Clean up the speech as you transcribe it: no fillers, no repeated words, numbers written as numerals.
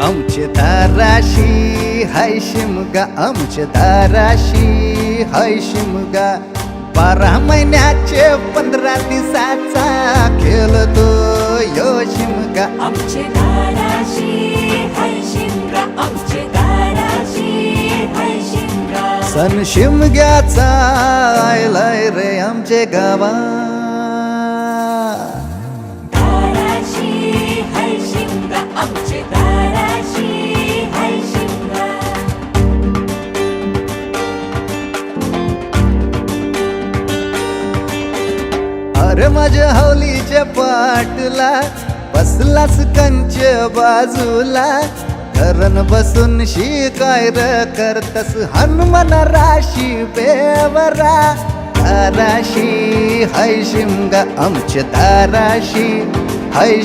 आमचे दाराशी हाय शिमगा, आमचे दाराशी हाय शिमगा. 12 महिन्याचे 15 दिवसाचा खेळतो यो शिमगा. आमचे दाराशी हाय शिमगा, आमचे दाराशी हाय शिमगा. सण शिमग्याचा आयलाय रे आमचे गावा. दाराशी हाय शिमगा, आमचे दाराशी हाय शिमगा. अरे माझ्या हौलीच्या पाटला बसलास कंच बाजूला. धरण बसून शिकाय र करतस हनुमान राशी बेवरा. दाराशी हाय शिमगा, आमच्या दाराशी हाय